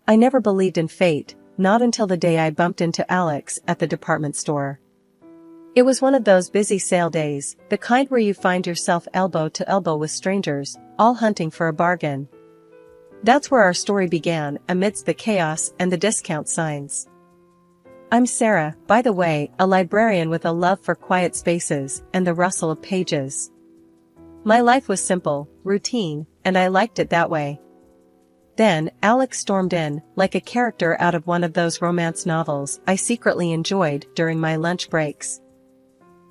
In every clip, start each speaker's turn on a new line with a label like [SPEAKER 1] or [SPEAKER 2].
[SPEAKER 1] I never believed in fate, not until the day I bumped into Alex at the department store. It was one of those busy sale days, the kind where you find yourself elbow to elbow with strangers, all hunting for a bargain. That's where our story began, amidst the chaos and the discount signs. I'm Sarah, by the way, a librarian with a love for quiet spaces and the rustle of pages. My life was simple, routine, and I liked it that way. Then, Alex stormed in, like a character out of one of those romance novels I secretly enjoyed during my lunch breaks.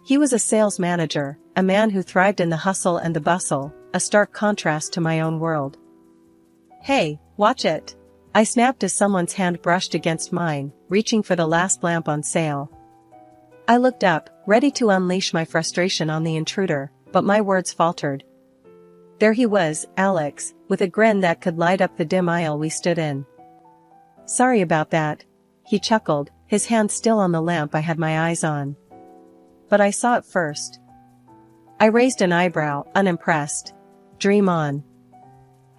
[SPEAKER 1] He was a sales manager, a man who thrived in the hustle and the bustle, a stark contrast to my own world. "Hey, watch it!" I snapped as someone's hand brushed against mine, reaching for the last lamp on sale. I looked up, ready to unleash my frustration on the intruder, but my words faltered. There he was, Alex, with a grin that could light up the dim aisle we stood in. "Sorry about that," he chuckled, his hand still on the lamp I had my eyes on. "But I saw it first." I raised an eyebrow, unimpressed. "Dream on."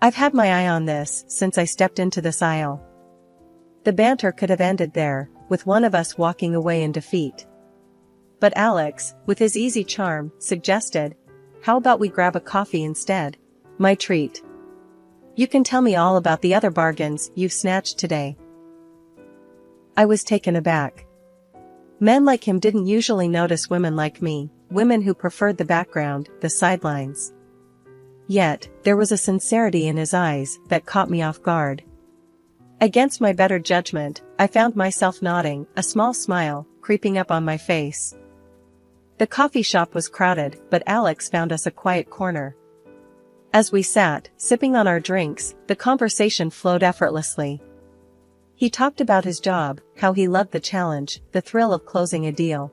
[SPEAKER 1] "I've had my eye on this since I stepped into this aisle." The banter could have ended there, with one of us walking away in defeat. But Alex, with his easy charm, suggested, "How about we grab a coffee instead? My treat. You can tell me all about the other bargains you've snatched today." I was taken aback. Men like him didn't usually notice women like me, women who preferred the background, the sidelines. Yet, there was a sincerity in his eyes that caught me off guard. Against my better judgment, I found myself nodding, a small smile creeping up on my face. The coffee shop was crowded, but Alex found us a quiet corner. As we sat, sipping on our drinks, the conversation flowed effortlessly. He talked about his job, how he loved the challenge, the thrill of closing a deal.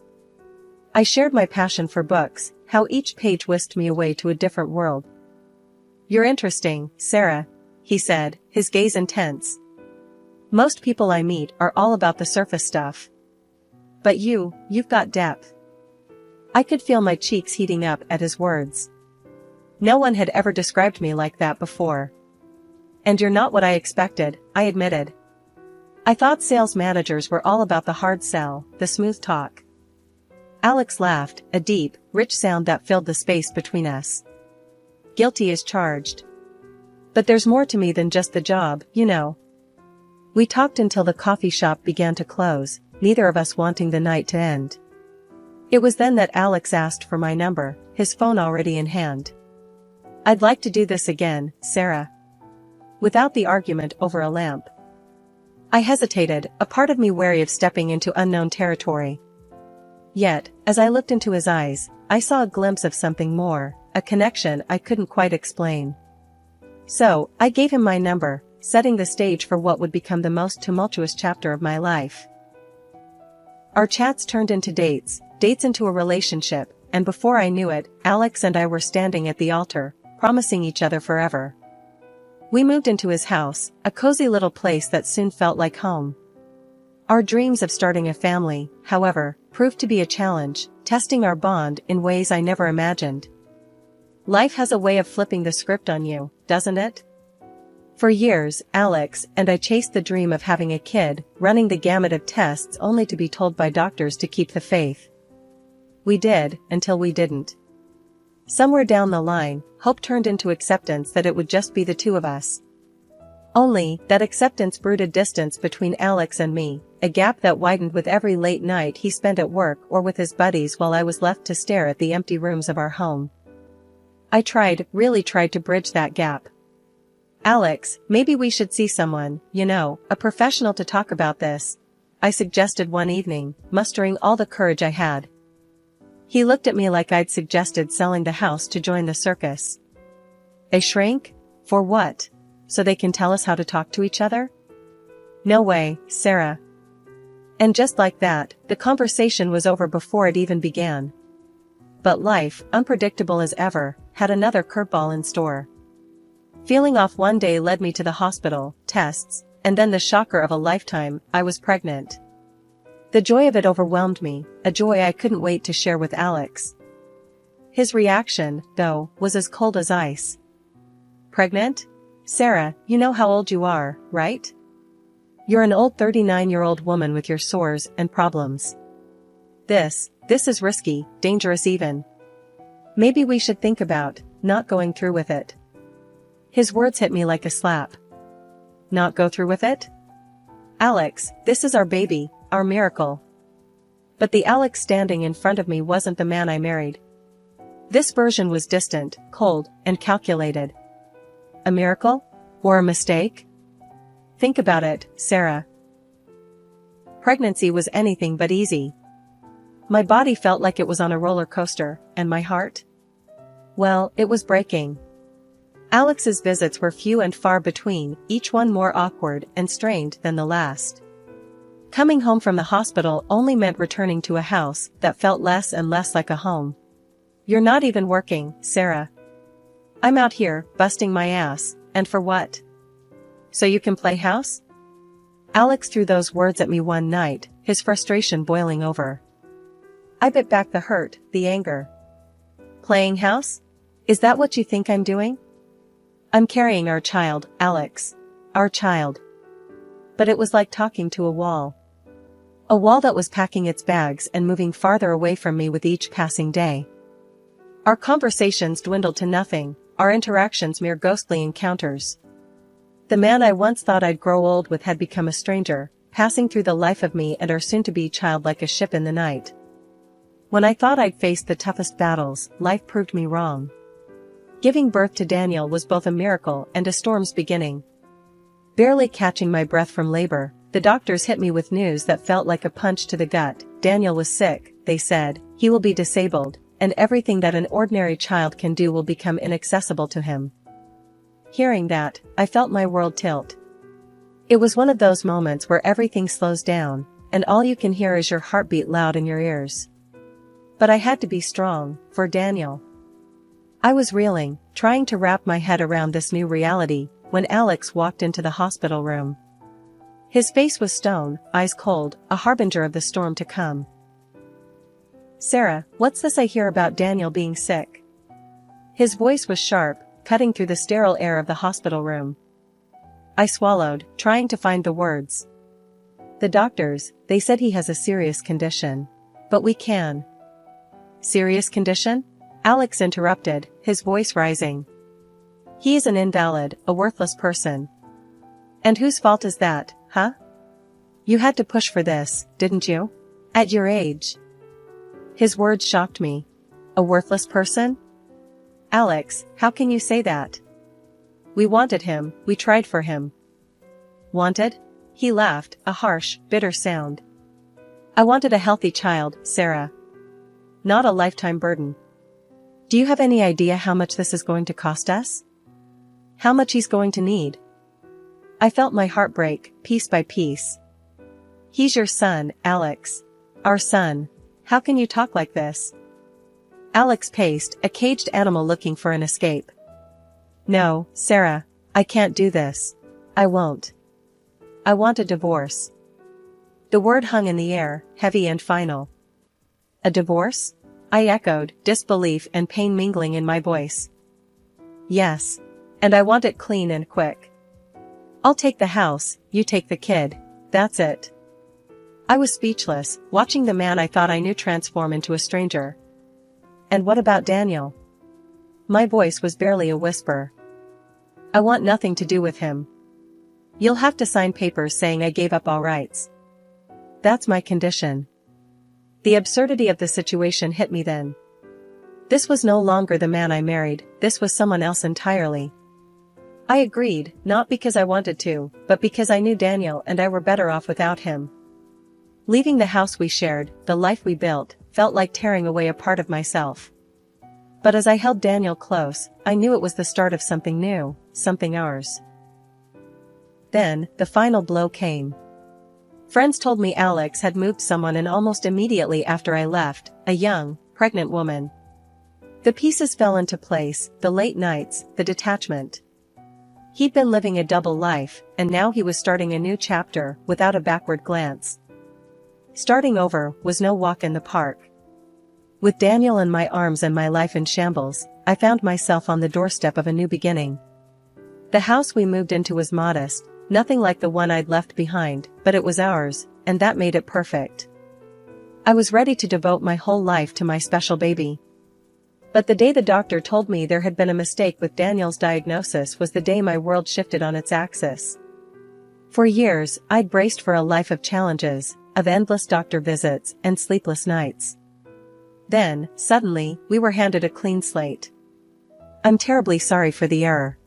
[SPEAKER 1] I shared my passion for books, how each page whisked me away to a different world. "You're interesting, Sarah," he said, his gaze intense. "Most people I meet are all about the surface stuff. But you've got depth." I could feel my cheeks heating up at his words. No one had ever described me like that before. "And you're not what I expected," I admitted. "I thought sales managers were all about the hard sell, the smooth talk." Alex laughed, a deep, rich sound that filled the space between us. "Guilty as charged. But there's more to me than just the job, you know." We talked until the coffee shop began to close, neither of us wanting the night to end. It was then that Alex asked for my number, his phone already in hand. "I'd like to do this again, Sarah." Without the argument over a lamp. I hesitated, a part of me wary of stepping into unknown territory. Yet, as I looked into his eyes, I saw a glimpse of something more, a connection I couldn't quite explain. So, I gave him my number, setting the stage for what would become the most tumultuous chapter of my life. Our chats turned into dates into a relationship, and before I knew it, Alex and I were standing at the altar, promising each other forever. We moved into his house, a cozy little place that soon felt like home. Our dreams of starting a family, however, proved to be a challenge, testing our bond in ways I never imagined. Life has a way of flipping the script on you, doesn't it? For years, Alex and I chased the dream of having a kid, running the gamut of tests only to be told by doctors to keep the faith. We did, until we didn't. Somewhere down the line, hope turned into acceptance that it would just be the two of us. Only, that acceptance brewed a distance between Alex and me, a gap that widened with every late night he spent at work or with his buddies while I was left to stare at the empty rooms of our home. I really tried to bridge that gap. "Alex, maybe we should see someone, a professional to talk about this," I suggested one evening, mustering all the courage I had. He looked at me like I'd suggested selling the house to join the circus. "A shrink? For what? So they can tell us how to talk to each other?" "No way, Sarah." And just like that, the conversation was over before it even began. But life, unpredictable as ever, had another curveball in store. Feeling off one day led me to the hospital, tests, and then the shocker of a lifetime, I was pregnant. The joy of it overwhelmed me, a joy I couldn't wait to share with Alex. His reaction, though, was as cold as ice. "Pregnant? Sarah, you know how old you are, right?" You're an old 39-year-old woman with your sores and problems. This is risky, dangerous even. Maybe we should think about not going through with it." His words hit me like a slap. Not go through with it? Alex, this is our baby, our miracle. But the Alex standing in front of me wasn't the man I married. This version was distant, cold, and calculated. A miracle? Or a mistake? Think about it, Sarah. Pregnancy was anything but easy. My body felt like it was on a roller coaster, and my heart? Well, it was breaking. Alex's visits were few and far between, each one more awkward and strained than the last. Coming home from the hospital only meant returning to a house that felt less and less like a home. "You're not even working, Sarah. I'm out here, busting my ass, and for what? So you can play house?" Alex threw those words at me one night, his frustration boiling over. I bit back the hurt, the anger. "Playing house? Is that what you think I'm doing?" "I'm carrying our child, Alex. Our child." But it was like talking to a wall. A wall that was packing its bags and moving farther away from me with each passing day. Our conversations dwindled to nothing, our interactions mere ghostly encounters. The man I once thought I'd grow old with had become a stranger, passing through the life of me and our soon-to-be child like a ship in the night. When I thought I'd faced the toughest battles, life proved me wrong. Giving birth to Daniel was both a miracle and a storm's beginning. Barely catching my breath from labor, the doctors hit me with news that felt like a punch to the gut. Daniel was sick, they said, he will be disabled, and everything that an ordinary child can do will become inaccessible to him. Hearing that, I felt my world tilt. It was one of those moments where everything slows down, and all you can hear is your heartbeat loud in your ears. But I had to be strong, for Daniel. I was reeling, trying to wrap my head around this new reality, when Alex walked into the hospital room. His face was stone, eyes cold, a harbinger of the storm to come. "Sarah, what's this I hear about Daniel being sick?" His voice was sharp, cutting through the sterile air of the hospital room. I swallowed, trying to find the words. "The doctors, they said he has a serious condition. But we can." "Serious condition?" Alex interrupted, his voice rising. "He is an invalid, a worthless person." "And whose fault is that, huh? You had to push for this, didn't you? At your age?" His words shocked me. "A worthless person?" "Alex, how can you say that? We wanted him, we tried for him." "Wanted?" He laughed, a harsh, bitter sound. "I wanted a healthy child, Sarah. Not a lifetime burden. Do you have any idea how much this is going to cost us? How much he's going to need?" I felt my heart break, piece by piece. "He's your son, Alex. Our son. How can you talk like this?" Alex paced, a caged animal looking for an escape. "No, Sarah, I can't do this. I won't. I want a divorce." The word hung in the air, heavy and final. "A divorce?" I echoed, disbelief and pain mingling in my voice. "Yes. And I want it clean and quick. I'll take the house, you take the kid, that's it." I was speechless, watching the man I thought I knew transform into a stranger. "And what about Daniel?" My voice was barely a whisper. "I want nothing to do with him. You'll have to sign papers saying I gave up all rights. That's my condition." The absurdity of the situation hit me then. This was no longer the man I married, this was someone else entirely. I agreed, not because I wanted to, but because I knew Daniel and I were better off without him. Leaving the house we shared, the life we built, felt like tearing away a part of myself. But as I held Daniel close, I knew it was the start of something new, something ours. Then, the final blow came. Friends told me Alex had moved someone, and almost immediately after I left, a young, pregnant woman. The pieces fell into place, the late nights, the detachment. He'd been living a double life, and now he was starting a new chapter, without a backward glance. Starting over was no walk in the park. With Daniel in my arms and my life in shambles, I found myself on the doorstep of a new beginning. The house we moved into was modest, nothing like the one I'd left behind, but it was ours, and that made it perfect. I was ready to devote my whole life to my special baby. But the day the doctor told me there had been a mistake with Daniel's diagnosis was the day my world shifted on its axis. For years, I'd braced for a life of challenges, of endless doctor visits and sleepless nights. Then, suddenly, we were handed a clean slate. "I'm terribly sorry for the error.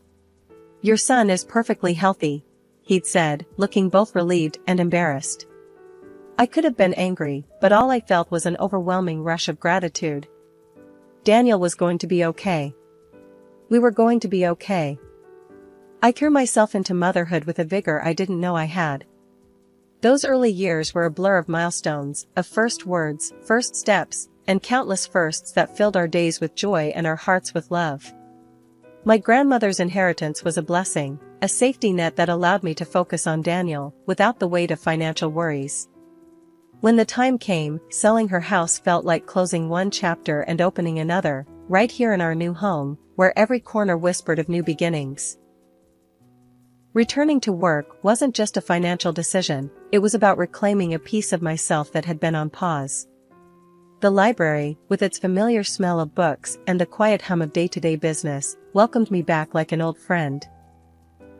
[SPEAKER 1] Your son is perfectly healthy," he'd said, looking both relieved and embarrassed. I could have been angry, but all I felt was an overwhelming rush of gratitude. Daniel was going to be okay. We were going to be okay. I threw myself into motherhood with a vigor I didn't know I had. Those early years were a blur of milestones, of first words, first steps, and countless firsts that filled our days with joy and our hearts with love. My grandmother's inheritance was a blessing, a safety net that allowed me to focus on Daniel, without the weight of financial worries. When the time came, selling her house felt like closing one chapter and opening another, right here in our new home, where every corner whispered of new beginnings. Returning to work wasn't just a financial decision, it was about reclaiming a piece of myself that had been on pause. The library, with its familiar smell of books and the quiet hum of day-to-day business, welcomed me back like an old friend.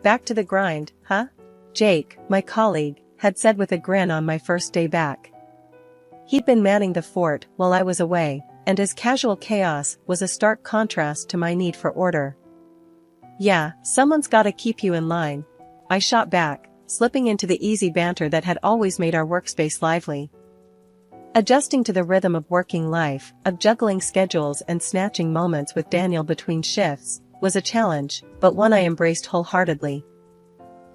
[SPEAKER 1] "Back to the grind, huh?" Jake, my colleague, had said with a grin on my first day back. He'd been manning the fort while I was away, and his casual chaos was a stark contrast to my need for order. "Yeah, someone's gotta keep you in line," I shot back, slipping into the easy banter that had always made our workspace lively. Adjusting to the rhythm of working life, of juggling schedules and snatching moments with Daniel between shifts, was a challenge, but one I embraced wholeheartedly.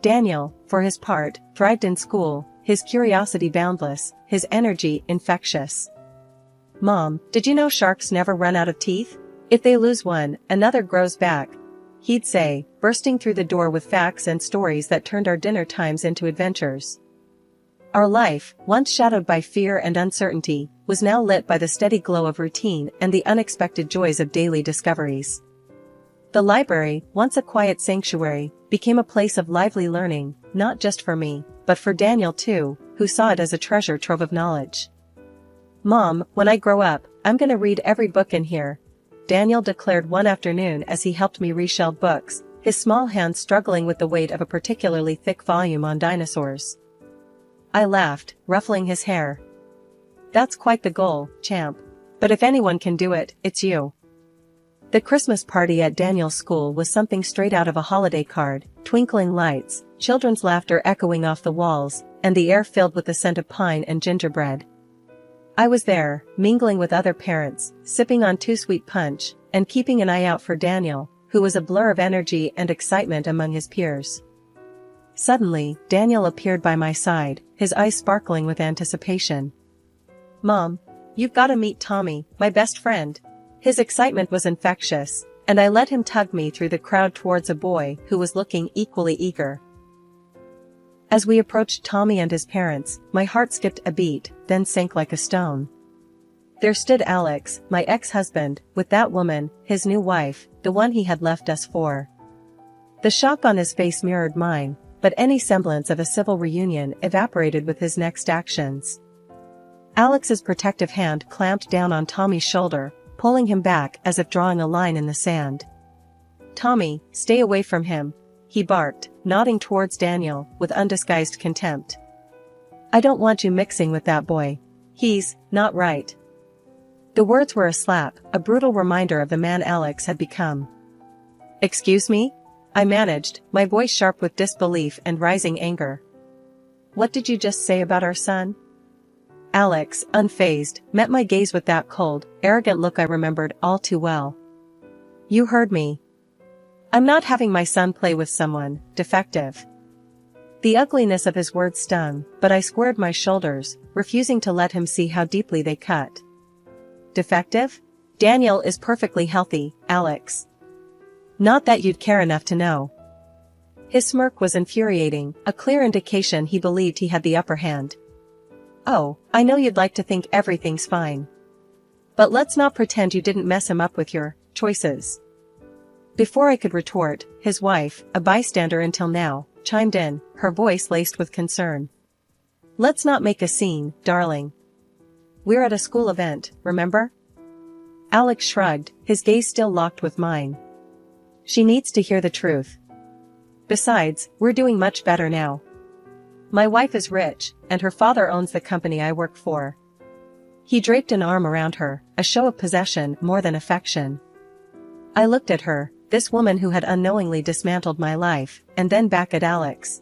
[SPEAKER 1] Daniel, for his part, thrived in school, his curiosity boundless, his energy infectious. "Mom, did you know sharks never run out of teeth? If they lose one, another grows back," he'd say, bursting through the door with facts and stories that turned our dinner times into adventures. Our life, once shadowed by fear and uncertainty, was now lit by the steady glow of routine and the unexpected joys of daily discoveries. The library, once a quiet sanctuary, became a place of lively learning, not just for me, but for Daniel too, who saw it as a treasure trove of knowledge. "Mom, when I grow up, I'm gonna read every book in here," Daniel declared one afternoon as he helped me reshelve books, his small hands struggling with the weight of a particularly thick volume on dinosaurs. I laughed, ruffling his hair. "That's quite the goal, champ. But if anyone can do it, it's you." The Christmas party at Daniel's school was something straight out of a holiday card, twinkling lights, children's laughter echoing off the walls, and the air filled with the scent of pine and gingerbread. I was there, mingling with other parents, sipping on too sweet punch, and keeping an eye out for Daniel, who was a blur of energy and excitement among his peers. Suddenly, Daniel appeared by my side, his eyes sparkling with anticipation. "Mom, you've gotta meet Tommy, my best friend." His excitement was infectious, and I let him tug me through the crowd towards a boy who was looking equally eager. As we approached Tommy and his parents, my heart skipped a beat, then sank like a stone. There stood Alex, my ex-husband, with that woman, his new wife, the one he had left us for. The shock on his face mirrored mine, but any semblance of a civil reunion evaporated with his next actions. Alex's protective hand clamped down on Tommy's shoulder, pulling him back as if drawing a line in the sand. "Tommy, stay away from him," he barked, nodding towards Daniel, with undisguised contempt. "I don't want you mixing with that boy. He's not right." The words were a slap, a brutal reminder of the man Alex had become. "Excuse me?" I managed, my voice sharp with disbelief and rising anger. "What did you just say about our son?" Alex, unfazed, met my gaze with that cold, arrogant look I remembered all too well. "You heard me. I'm not having my son play with someone defective." The ugliness of his words stung, but I squared my shoulders, refusing to let him see how deeply they cut. "Defective? Daniel is perfectly healthy, Alex. Not that you'd care enough to know." His smirk was infuriating, a clear indication he believed he had the upper hand. "Oh, I know you'd like to think everything's fine. But let's not pretend you didn't mess him up with your choices." Before I could retort, his wife, a bystander until now, chimed in, her voice laced with concern. Let's not make a scene, darling. We're at a school event, remember? Alex shrugged, his gaze still locked with mine. She needs to hear the truth. Besides, we're doing much better now. My wife is rich, and her father owns the company I work for. He draped an arm around her, a show of possession more than affection. I looked at her, this woman who had unknowingly dismantled my life, and then back at Alex.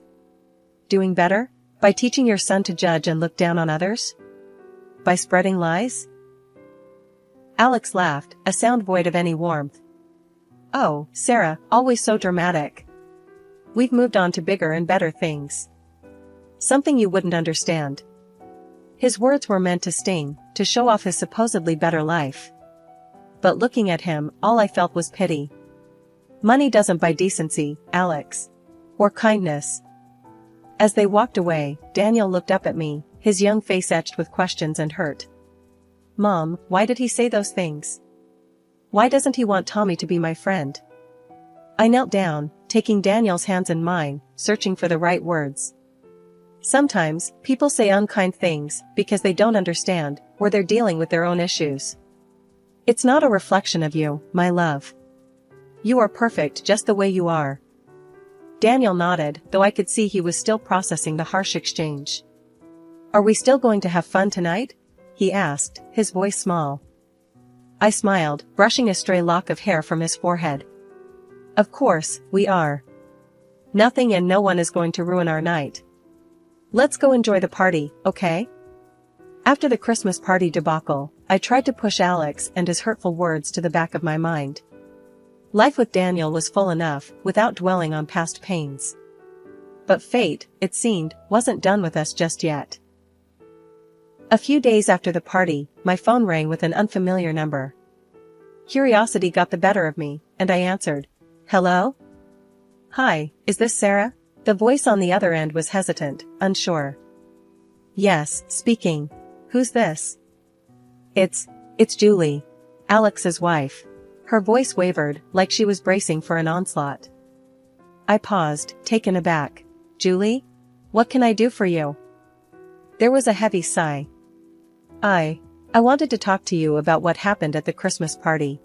[SPEAKER 1] Doing better? By teaching your son to judge and look down on others? By spreading lies? Alex laughed, a sound void of any warmth. Oh, Sarah, always so dramatic. We've moved on to bigger and better things. Something you wouldn't understand. His words were meant to sting, to show off his supposedly better life. But looking at him, all I felt was pity. Money doesn't buy decency, Alex. Or kindness. As they walked away, Daniel looked up at me, his young face etched with questions and hurt. Mom, why did he say those things? Why doesn't he want Tommy to be my friend? I knelt down, taking Daniel's hands in mine, searching for the right words. Sometimes, people say unkind things because they don't understand, or they're dealing with their own issues. It's not a reflection of you, my love. You are perfect just the way you are. Daniel nodded, though I could see he was still processing the harsh exchange. Are we still going to have fun tonight? He asked, his voice small. I smiled, brushing a stray lock of hair from his forehead. Of course, we are. Nothing and no one is going to ruin our night. Let's go enjoy the party, okay? After the Christmas party debacle, I tried to push Alex and his hurtful words to the back of my mind. Life with Daniel was full enough, without dwelling on past pains. But fate, it seemed, wasn't done with us just yet. A few days after the party, my phone rang with an unfamiliar number. Curiosity got the better of me, and I answered. Hello? Hi, is this Sarah? The voice on the other end was hesitant, unsure. Yes, speaking. Who's this? It's Julie. Alex's wife. Her voice wavered, like she was bracing for an onslaught. I paused, taken aback. Julie? What can I do for you? There was a heavy sigh. I wanted to talk to you about what happened at the Christmas party.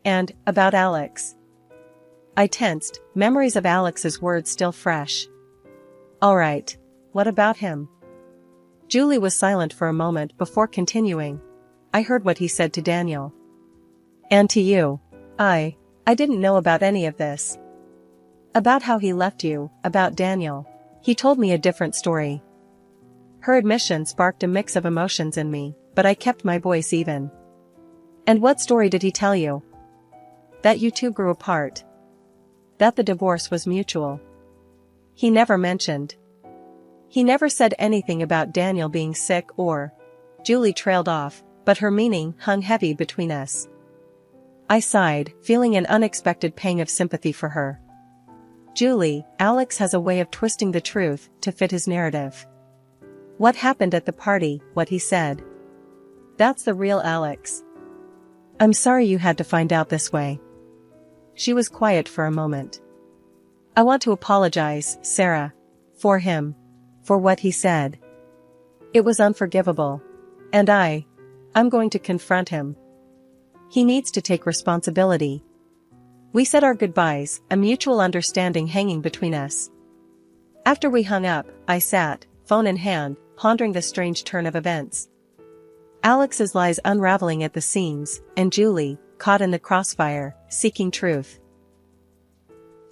[SPEAKER 1] And, about Alex. I tensed, memories of Alex's words still fresh. All right. What about him? Julie was silent for a moment before continuing. I heard what he said to Daniel. And to you. I didn't know about any of this. About how he left you, about Daniel. He told me a different story. Her admission sparked a mix of emotions in me, but I kept my voice even. And what story did he tell you? That you two grew apart. That the divorce was mutual. He never mentioned. He never said anything about Daniel being sick or... Julie trailed off, but her meaning hung heavy between us. I sighed, feeling an unexpected pang of sympathy for her. Julie, Alex has a way of twisting the truth to fit his narrative. What happened at the party, what he said. That's the real Alex. I'm sorry you had to find out this way. She was quiet for a moment. I want to apologize, Sarah. For him. For what he said. It was unforgivable. And I'm going to confront him. He needs to take responsibility. We said our goodbyes, a mutual understanding hanging between us. After we hung up, I sat, phone in hand, pondering the strange turn of events. Alex's lies unraveling at the seams, and Julie, caught in the crossfire, seeking truth.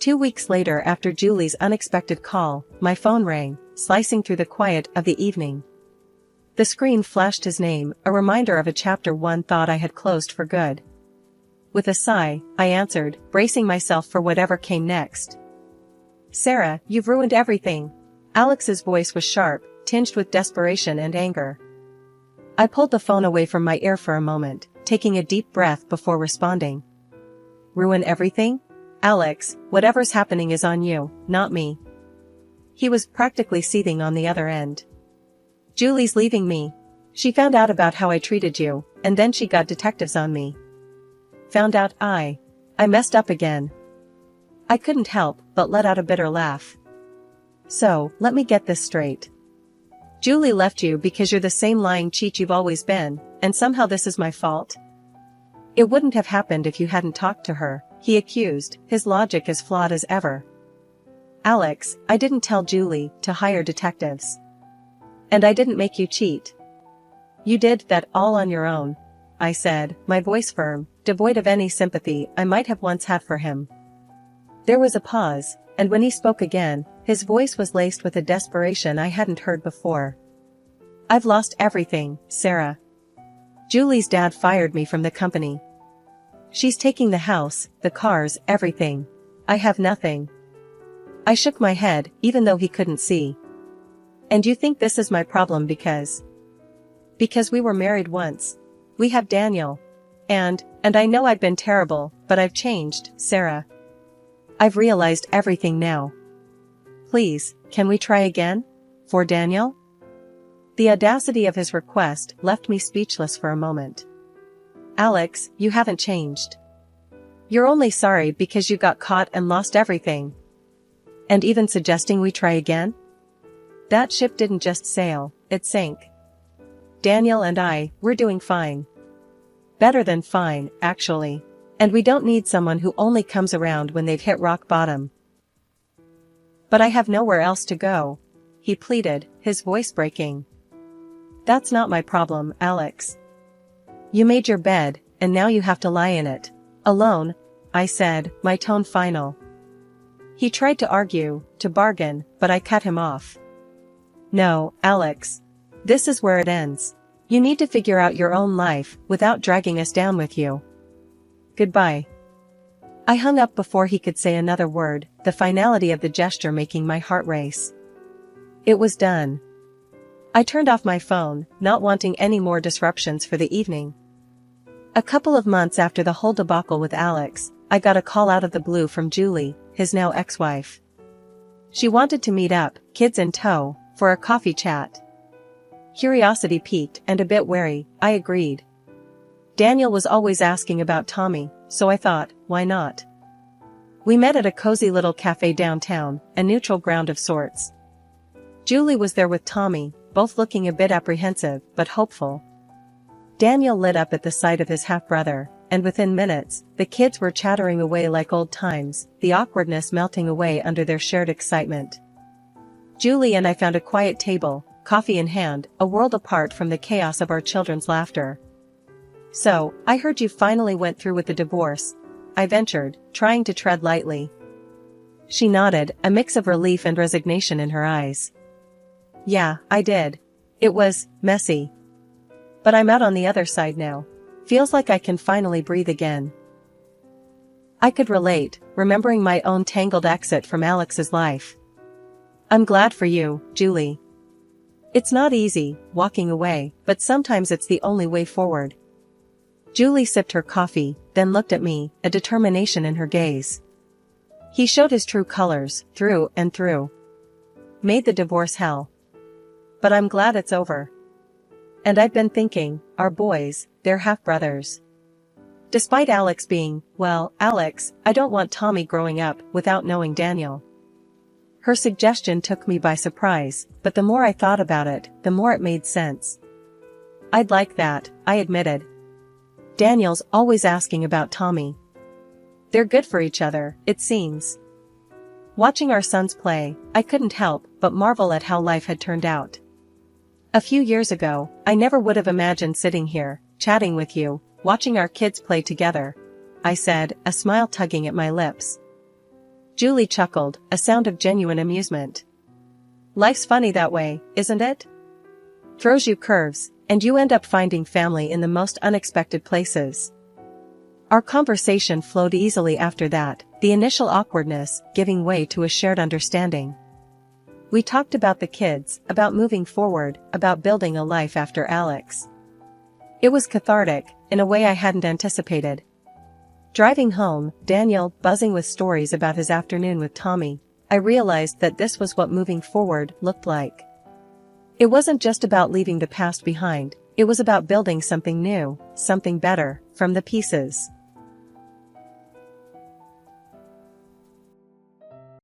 [SPEAKER 1] 2 weeks later, after Julie's unexpected call, my phone rang, slicing through the quiet of the evening. The screen flashed his name, a reminder of a chapter one thought I had closed for good. With a sigh, I answered, bracing myself for whatever came next. Sarah, you've ruined everything. Alex's voice was sharp, tinged with desperation and anger. I pulled the phone away from my ear for a moment, taking a deep breath before responding. Ruin everything? Alex, whatever's happening is on you, not me. He was practically seething on the other end. Julie's leaving me. She found out about how I treated you, and then she got detectives on me. Found out I messed up again. I couldn't help but let out a bitter laugh. So, let me get this straight. Julie left you because you're the same lying cheat you've always been, and somehow this is my fault? It wouldn't have happened if you hadn't talked to her, he accused, his logic as flawed as ever. Alex, I didn't tell Julie to hire detectives. And I didn't make you cheat. You did that all on your own, I said, my voice firm, devoid of any sympathy I might have once had for him. There was a pause, and when he spoke again, his voice was laced with a desperation I hadn't heard before. I've lost everything, Sarah. Julie's dad fired me from the company. She's taking the house, the cars, everything. I have nothing. I shook my head, even though he couldn't see. And you think this is my problem because we were married once. We have Daniel. And I know I've been terrible, but I've changed, Sarah. I've realized everything now. Please, can we try again? For Daniel? The audacity of his request left me speechless for a moment. Alex, you haven't changed. You're only sorry because you got caught and lost everything. And even suggesting we try again? That ship didn't just sail, it sank. Daniel and we're doing fine. Better than fine, actually. And we don't need someone who only comes around when they've hit rock bottom. But I have nowhere else to go, he pleaded, his voice breaking. That's not my problem, Alex. You made your bed, and now you have to lie in it. Alone, I said, my tone final. He tried to argue, to bargain, but I cut him off. No, Alex. This is where it ends. You need to figure out your own life, without dragging us down with you. Goodbye. I hung up before he could say another word, the finality of the gesture making my heart race. It was done. I turned off my phone, not wanting any more disruptions for the evening. A couple of months after the whole debacle with Alex, I got a call out of the blue from Julie, his now ex-wife. She wanted to meet up, kids in tow, for a coffee chat. Curiosity piqued and a bit wary, I agreed. Daniel was always asking about Tommy, so I thought, why not? We met at a cozy little cafe downtown, a neutral ground of sorts. Julie was there with Tommy, both looking a bit apprehensive, but hopeful. Daniel lit up at the sight of his half-brother, and within minutes, the kids were chattering away like old times, the awkwardness melting away under their shared excitement. Julie and I found a quiet table, coffee in hand, a world apart from the chaos of our children's laughter. So, I heard you finally went through with the divorce, I ventured, trying to tread lightly. She nodded, a mix of relief and resignation in her eyes. Yeah, I did. It was messy. But I'm out on the other side now. Feels like I can finally breathe again. I could relate, remembering my own tangled exit from Alex's life. I'm glad for you, Julie. It's not easy, walking away, but sometimes it's the only way forward. Julie sipped her coffee, then looked at me, a determination in her gaze. He showed his true colors, through and through. Made the divorce hell. But I'm glad it's over. And I've been thinking, our boys, they're half-brothers. Despite Alex being, well, Alex, I don't want Tommy growing up without knowing Daniel. Her suggestion took me by surprise, but the more I thought about it, the more it made sense. I'd like that, I admitted. Daniel's always asking about Tommy. They're good for each other, it seems. Watching our sons play, I couldn't help but marvel at how life had turned out. A few years ago, I never would have imagined sitting here, chatting with you, watching our kids play together, I said, a smile tugging at my lips. Julie chuckled, a sound of genuine amusement. Life's funny that way, isn't it? Throws you curves, and you end up finding family in the most unexpected places. Our conversation flowed easily after that, the initial awkwardness giving way to a shared understanding. We talked about the kids, about moving forward, about building a life after Alex. It was cathartic, in a way I hadn't anticipated. Driving home, Daniel buzzing with stories about his afternoon with Tommy, I realized that this was what moving forward looked like. It wasn't just about leaving the past behind, it was about building something new, something better, from the pieces.